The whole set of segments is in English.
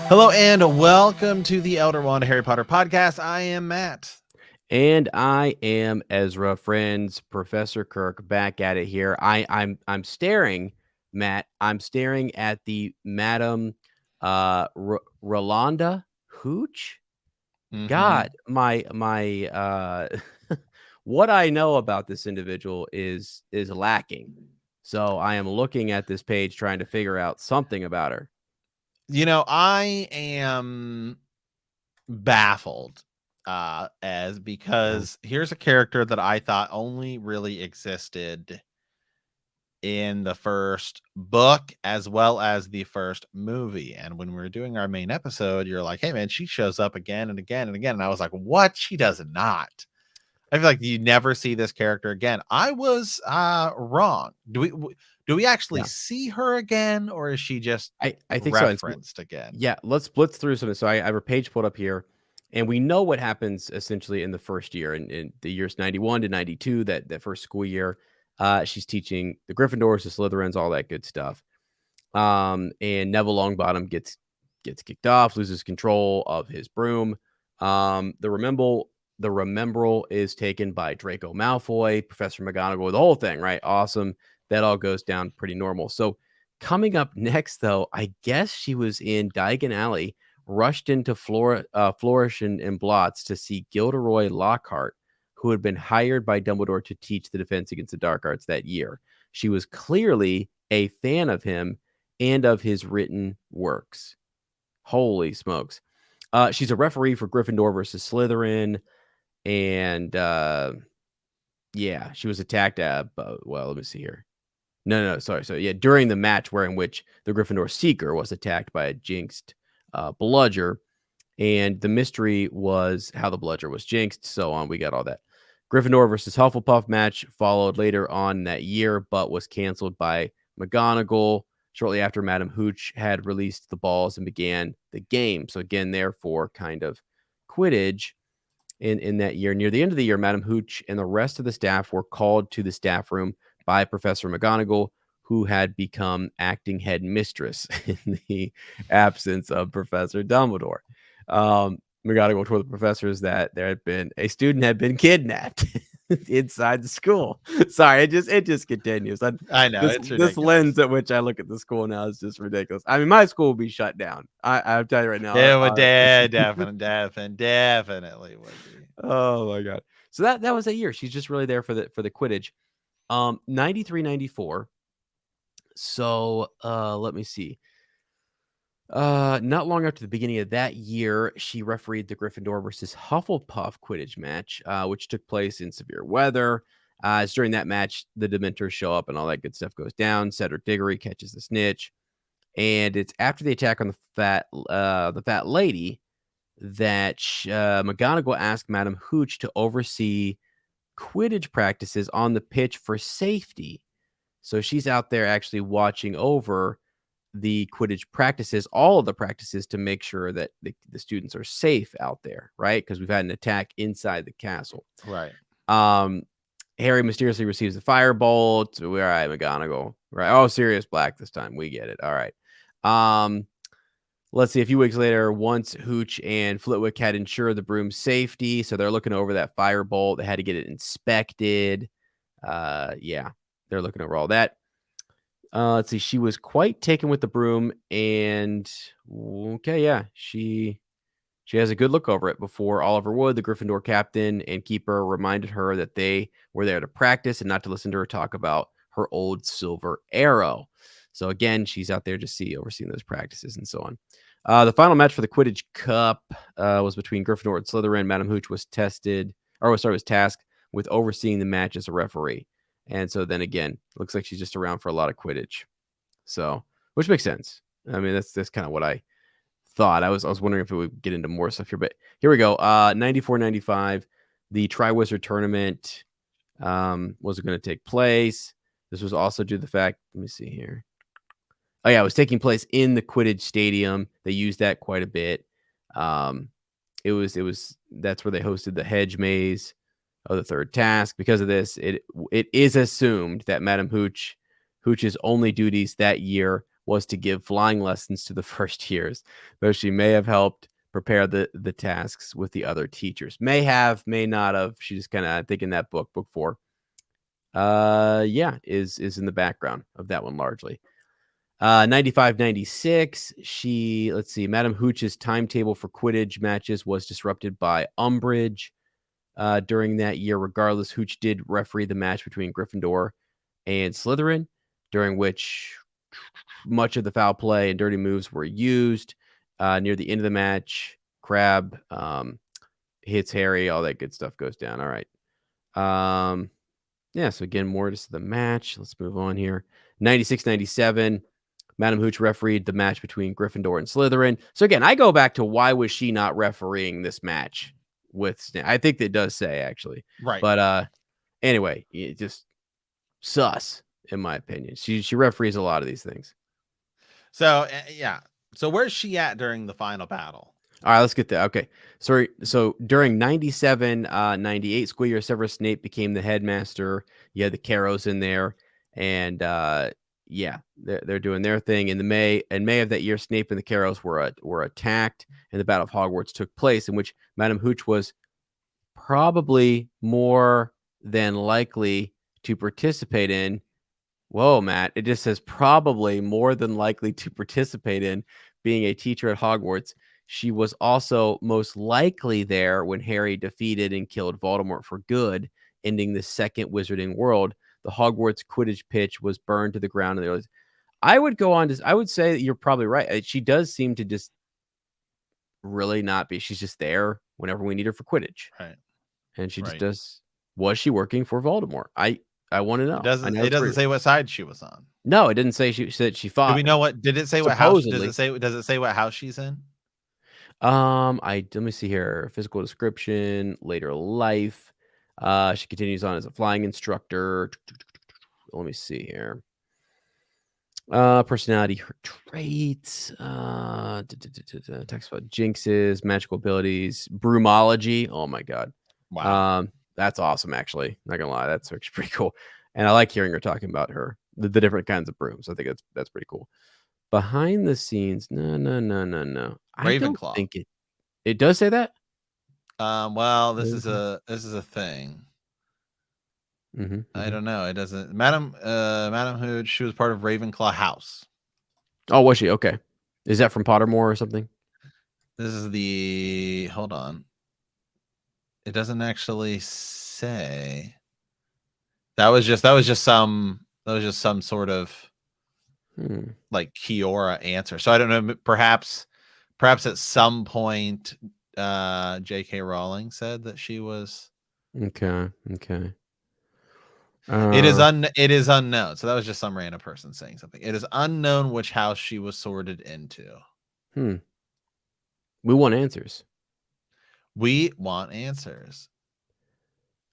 Hello and welcome to the Elder Wand Harry Potter podcast. I am Matt. And I am Ezra, friends. Professor Kirk back at it here. I'm staring, Matt. I'm staring at the Madam Rolanda Hooch. Mm-hmm. God, my what I know about this individual is lacking. So I am looking at this page trying to figure out something about her. You know, I am baffled because here's a character that I thought only really existed in the first book as well as the first movie. And when we were doing our main episode, you're like, hey man, she shows up again and again and again. And I was like, what? She does not. I feel like you never see this character again. I was wrong. Do we actually Yeah, see her again, or is she just I think so. And so referenced again? yeah, let's blitz through some. So I have a page pulled up here, and we know what happens essentially in the first year, in the years 91 to 92, that first school year. She's teaching the Gryffindors, the Slytherins, all that good stuff. And Neville Longbottom gets kicked off, loses control of his broom. The Remembrall is taken by Draco Malfoy, Professor McGonagall, the whole thing, right? Awesome. That all goes down pretty normal. So coming up next, though, I guess she was in Diagon Alley, rushed into Flourish and Blotts to see Gilderoy Lockhart, who had been hired by Dumbledore to teach the Defense Against the Dark Arts that year. She was clearly a fan of him and of his written works. Holy smokes. She's a referee for Gryffindor versus Slytherin. And yeah, she was attacked well, let me see here. No, sorry. So yeah, during the match in which the Gryffindor Seeker was attacked by a jinxed bludger, and the mystery was how the bludger was jinxed, so on. We got all that. Gryffindor versus Hufflepuff match followed later on that year, but was canceled by McGonagall shortly after Madam Hooooooch had released the balls and began the game. So again, therefore, kind of Quidditch in that year. Near the end of the year, Madam Hooooooch and the rest of the staff were called to the staff room by Professor McGonagall, who had become acting head mistress in the absence of Professor Dumbledore. McGonagall told the professors that a student had been kidnapped inside the school. Sorry, it just continues. I know This it's this lens ridiculous. at which I look at the school now is just ridiculous. I mean, my school will be shut down. I'll tell you right now. It would definitely would be. Oh my god. So that was a year. She's just really there for the Quidditch. 93, 94. So let me see. Not long after the beginning of that year, she refereed the Gryffindor versus Hufflepuff Quidditch match, which took place in severe weather. It's during that match, the Dementors show up and all that good stuff goes down. Cedric Diggory catches the snitch, and it's after the attack on the fat lady that McGonagall asked Madam Hooch to oversee Quidditch practices on the pitch for safety. So she's out there actually watching over the Quidditch practices, all of the practices, to make sure that the students are safe out there, right? Because we've had an attack inside the castle. Right. Harry mysteriously receives a firebolt. All right, McGonagall. Right. Oh, Sirius Black this time. We get it. All right. Let's see. A few weeks later, once Hooch and Flitwick had ensured the broom's safety, so they're looking over that firebolt. They had to get it inspected. Yeah, they're looking over all that. Let's see. She was quite taken with the broom, and okay, yeah, she has a good look over it before Oliver Wood, the Gryffindor captain and keeper, reminded her that they were there to practice and not to listen to her talk about her old silver arrow. So again, she's out there just overseeing those practices and so on. The final match for the Quidditch Cup was between Gryffindor and Slytherin. Madam Hooch was tasked with overseeing the match as a referee. And so then again, looks like she's just around for a lot of Quidditch. So, which makes sense. I mean, that's kind of what I thought. I was wondering if it would get into more stuff here, but here we go. 94, 95, the Triwizard Tournament was going to take place. This was also due to the fact, let me see here. Oh yeah, it was taking place in the Quidditch Stadium. They used that quite a bit. It was that's where they hosted the hedge maze of the third task. Because of this, it is assumed that Madam Hooch's only duties that year was to give flying lessons to the first years, though she may have helped prepare the tasks with the other teachers. May have, may not have. She just kind of, I think in that book 4, yeah, is in the background of that one largely. 95, 96, let's see, Madam Hooooooch's timetable for Quidditch matches was disrupted by Umbridge during that year. Regardless, Hooch did referee the match between Gryffindor and Slytherin, during which much of the foul play and dirty moves were used. Near the end of the match, Crabbe hits Harry, all that good stuff goes down. All right. Yeah, so again, more just the match. Let's move on here. 96, 97. Madam Hooch refereed the match between Gryffindor and Slytherin. So again, I go back to why was she not refereeing this match with Snape? I think that does say actually. Right. But anyway, it just sus in my opinion. She referees a lot of these things. So yeah. So where's she at during the final battle? All right, let's get that. Okay. Sorry. So during 97, 98 school year, Severus Snape became the headmaster. You had the Carrows in there. And yeah, they're doing their thing. In May of that year, Snape and the Carrows were attacked, and the Battle of Hogwarts took place, in which Madam Hooch was probably more than likely to participate in. Whoa, Matt! It just says probably more than likely to participate in being a teacher at Hogwarts. She was also most likely there when Harry defeated and killed Voldemort for good, ending the second Wizarding World. The Hogwarts Quidditch pitch was burned to the ground. And I would go on to, I would say that you're probably right. She does seem to just really not be. She's just there whenever we need her for Quidditch. Right. And she just does. Was she working for Voldemort? I want to know. It doesn't say what side she was on. No, it didn't say. She said she fought. Do we know what? Did it say what house? Does it say what house she's in? Let me see here. Physical description, later life. She continues on as a flying instructor. Let me see here. Personality, her traits. Talks about jinxes, magical abilities, broomology. Oh my god. Wow. That's awesome. Actually, not gonna lie, that's actually pretty cool. And I like hearing her talking about the different kinds of brooms. I think that's pretty cool. Behind the scenes, no. Ravenclaw. I don't think it does say that. Well, this is a thing. I don't know. It doesn't. Madam Hooooooch, she was part of Ravenclaw House. Oh, was she? Okay. Is that from Pottermore or something? This is the. Hold on. It doesn't actually say. That was just some sort of like Kiora answer. So I don't know. Perhaps at some point, J.K. Rowling said that she was. Okay. It is unknown. So that was just some random person saying something. It is unknown which house she was sorted into. We want answers.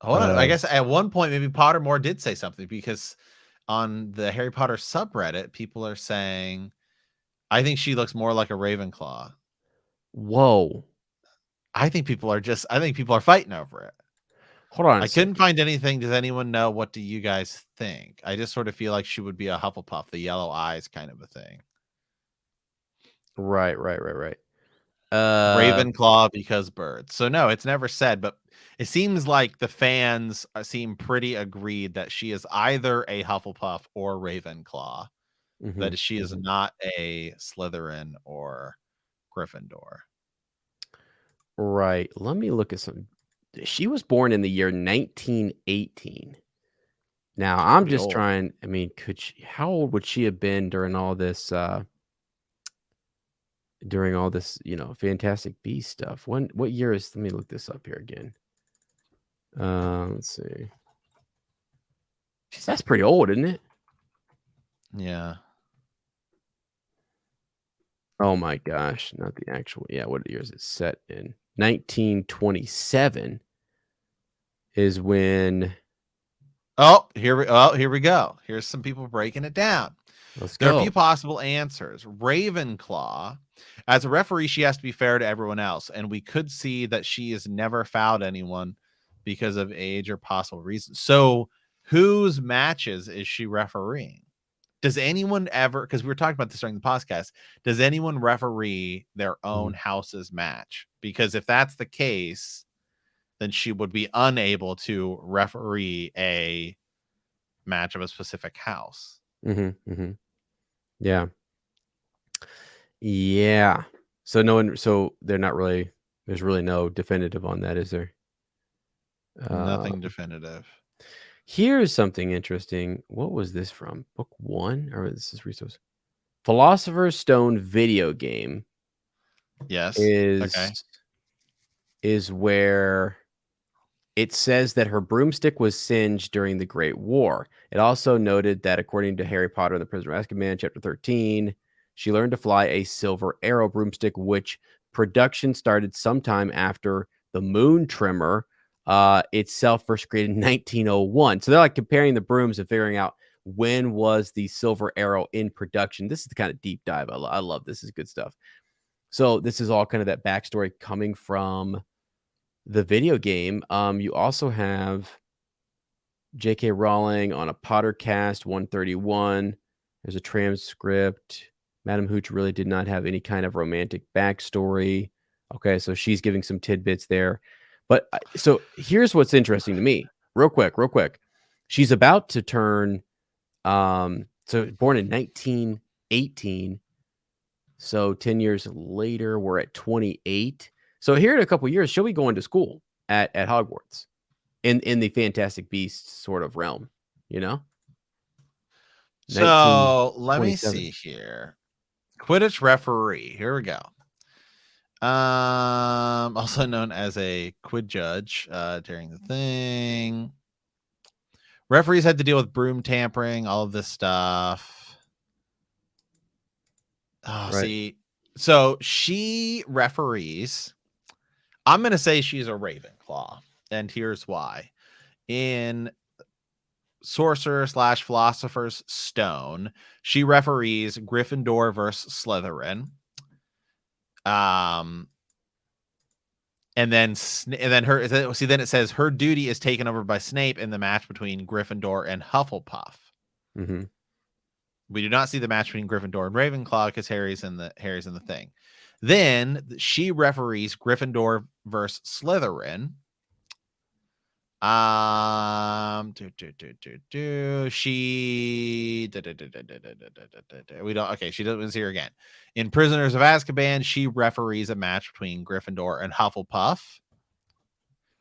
Hold on. I guess at one point maybe Pottermore did say something, because on the Harry Potter subreddit, people are saying, I think she looks more like a Ravenclaw. Whoa. I think people are fighting over it. Hold on. I couldn't find anything. Does anyone know? What do you guys think? I just sort of feel like she would be a Hufflepuff, the yellow eyes kind of a thing. Right. Ravenclaw because birds. So no, it's never said, but it seems like the fans seem pretty agreed that she is either a Hufflepuff or Ravenclaw. That she is not a Slytherin or Gryffindor. Right. Let me look at some. She was born in the year 1918. Now I'm just old. Trying. I mean, how old would she have been during all this? Fantastic Beasts stuff. What year is? Let me look this up here again. Let's see. That's pretty old, isn't it? Yeah. Oh my gosh, not the actual. Yeah, what year is it set in? 1927 is when. Here we go. Here's some people breaking it down. There are a few possible answers. Ravenclaw. As a referee, she has to be fair to everyone else, and we could see that she has never fouled anyone because of age or possible reasons. So, whose matches is she refereeing? does anyone ever, because we were talking about this during the podcast, does anyone referee their own house's match? Because if that's the case, then she would be unable to referee a match of a specific house. Yeah. Yeah. So no one, so they're not really, there's really no definitive on that, is there? Nothing definitive. Here's something interesting. What was this from? Book 1? Or this is resource. Philosopher's Stone video game. Yes. Is where it says that her broomstick was singed during the Great War. It also noted that according to Harry Potter and the Prisoner of Azkaban, Chapter 13, she learned to fly a silver arrow broomstick, which production started sometime after the Moon Trimmer itself first created in 1901. So they're like comparing the brooms and figuring out when was the silver arrow in production. This is the kind of deep dive I love. This is good stuff. So this is all kind of that backstory coming from the video game. You also have J.K. Rowling on a Pottercast 131. There's a transcript. Madam Hooooooch really did not have any kind of romantic backstory. Okay, so she's giving some tidbits there. But so here's what's interesting to me. Real quick. She's about to turn, so born in 1918. So 10 years later, we're at 28. So here in a couple of years, she'll be going to school at Hogwarts in the Fantastic Beasts sort of realm, you know? So let me see here. Quidditch referee. Here we go. Also known as a quid judge during the thing. Referees had to deal with broom tampering, all of this stuff. Oh, right. See, so she referees. I'm going to say she's a Ravenclaw, and here's why. In Sorcerer / Philosopher's Stone, she referees Gryffindor versus Slytherin. And then her. See, then it says her duty is taken over by Snape in the match between Gryffindor and Hufflepuff. Mm-hmm. We do not see the match between Gryffindor and Ravenclaw because Harry's in the thing. Then she referees Gryffindor versus Slytherin. She we don't. Okay, she doesn't see her again. In Prisoners of Azkaban, she referees a match between Gryffindor and Hufflepuff.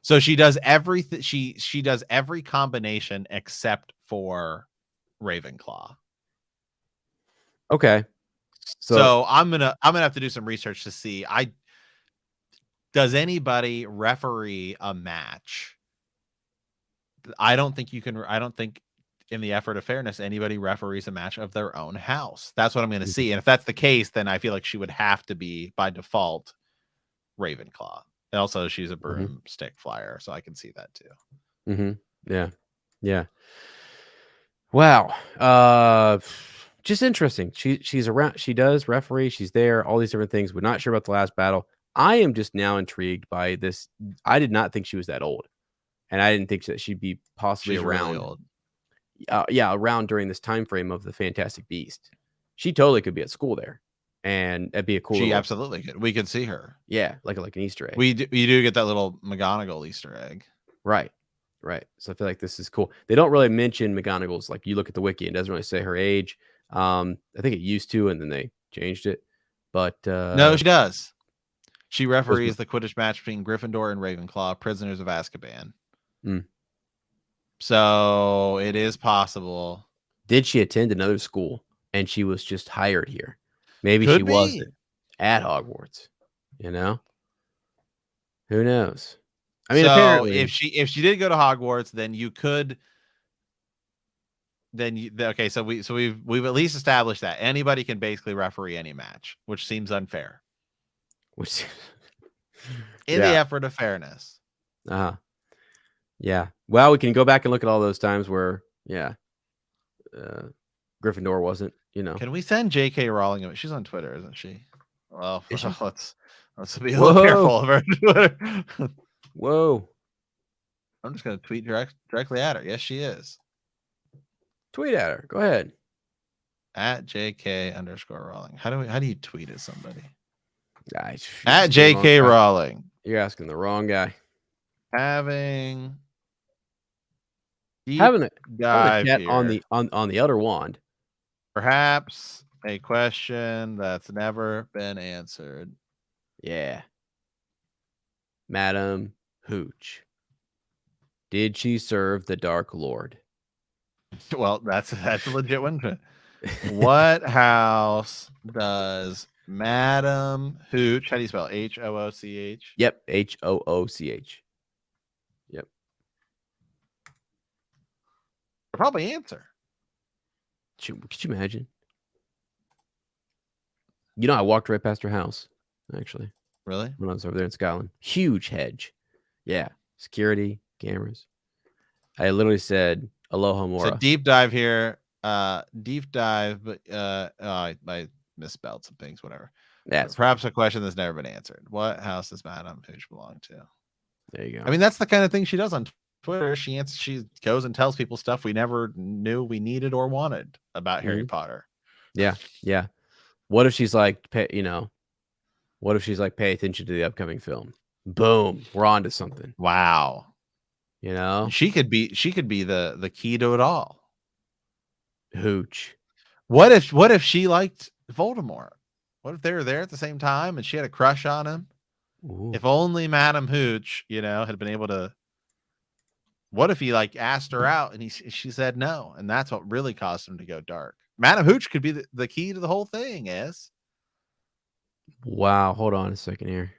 So she does everything. She does every combination except for Ravenclaw. Okay. So I'm gonna have to do some research to see. Does anybody referee a match? I don't think you can. I don't think, in the effort of fairness, anybody referees a match of their own house. That's what I'm going to see. And if that's the case, then I feel like she would have to be by default Ravenclaw. And also, she's a broomstick flyer, so I can see that too. Yeah. Wow. Just interesting. She's around. She does referee. She's there. All these different things. We're not sure about the last battle. I am just now intrigued by this. I did not think she was that old, and I didn't think that she'd be possibly around. Really old. Around during this time frame of the Fantastic Beast. She totally could be at school there, and that'd be a cool. She absolutely could. We could see her. Yeah, like an Easter egg. You do get that little McGonagall Easter egg. Right. So I feel like this is cool. They don't really mention McGonagall's. Like, you look at the wiki, it doesn't really say her age. I think it used to, and then they changed it. But no, she does. She referees the Quidditch match between Gryffindor and Ravenclaw, Prisoners of Azkaban. So it is possible. Did she attend another school and she was just hired here? Maybe she wasn't at Hogwarts. You know? Who knows? I mean, so apparently, if she did go to Hogwarts, then you could. Okay, so we've at least established that anybody can basically referee any match, which seems unfair. In the effort of fairness. Yeah. Well, we can go back and look at all those times where, Gryffindor wasn't, you know. Can we send J.K. Rowling? She's on Twitter, isn't she? Well, let's be a little careful of her Twitter. Whoa. I'm just going to tweet directly at her. Yes, she is. Tweet at her. Go ahead. At JK_Rowling. How do you tweet at somebody? At JK Rowling. You're asking the wrong guy. Having a dive chat here. on the Elder Wand. Perhaps a question that's never been answered. Yeah. Madam Hooooooch. Did she serve the Dark Lord? Well, that's a legit one. What house does Madam Hooooooch? How do you spell Hooooch? Yep, Hooooch. Yep. I'll probably answer. Could you imagine? You know, I walked right past her house, actually. Really? When I was over there in Scotland. Huge hedge. Yeah. Security, cameras. I literally said, aloha mora. So deep dive here. Deep dive, but I misspelled some things, whatever. That's perhaps a question that's never been answered. What house does Madam Hooooooch belong to? There you go. I mean, that's the kind of thing she does on Twitter. She goes and tells people stuff we never knew we needed or wanted about Harry Potter. Yeah. Yeah. What if she's like, what if she's like, pay attention to the upcoming film? Boom. We're on to something. Wow. You know? She could be the key to it all. Hooch. What if she liked Voldemort? What if they were there at the same time and she had a crush on him? Ooh. If only Madam Hooooooch, had been able to. What if he asked her out and she said no, and that's what really caused him to go dark? Madam Hooooooch could be the key to the whole thing. Is wow. Hold on a second here.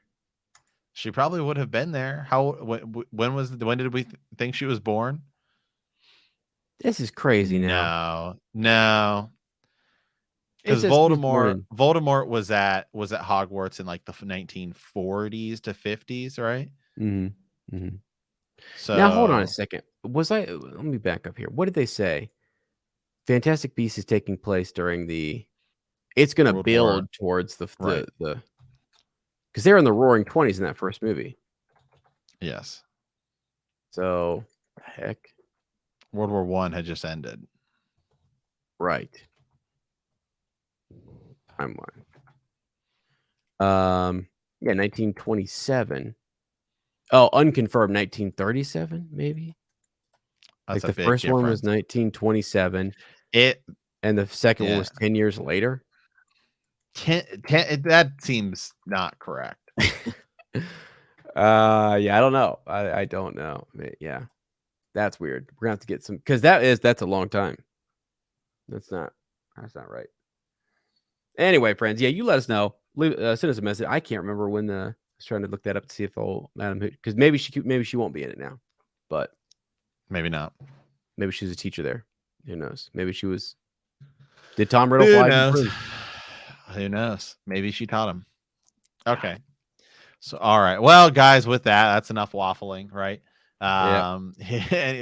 She probably would have been there. When did we think she was born? This is crazy now. No. Because Voldemort was at Hogwarts in the 1940s to 50s, right? Mm-hmm. Mm-hmm. So now hold on a second. Let me back up here. What did they say? Fantastic Beasts is taking place during it's going to build towards the because they're in the Roaring 20s in that first movie. Yes. So heck, World War I had just ended. Right. Timeline. Yeah, 1927. Oh, unconfirmed 1937, maybe. That's the first one was 1927. And the second one was 10 years later. 10, that seems not correct. Yeah, I don't know. I don't know. Yeah. That's weird. We're gonna have to get some because that's a long time. That's not right. Anyway, friends, yeah, you let us know. Send us a message. I can't remember when I was trying to look that up to see if Madam Hooooooch, because maybe she won't be in it now, but maybe not. Maybe she's a teacher there. Who knows? Maybe she was. Did Tom Riddle fly? Who knows? Maybe she taught him. Okay. So, all right. Well, guys, with that's enough waffling, right?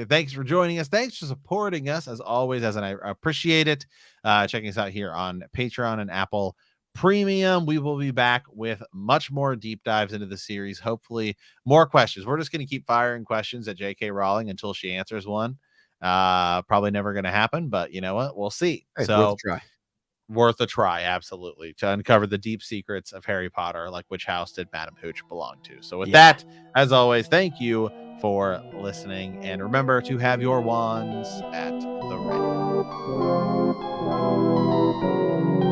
Thanks for joining us. Thanks for supporting us as always, and I appreciate it. Checking us out here on Patreon and Apple Premium. We will be back with much more deep dives into the series. Hopefully, more questions. We're just going to keep firing questions at J.K. Rowling until she answers one. Probably never going to happen, but you know what? We'll see. So worth a try, absolutely, to uncover the deep secrets of Harry Potter, like which house did Madam Hooooooch belong to. So with that, as always, thank you for listening, and remember to have your wands at the ready.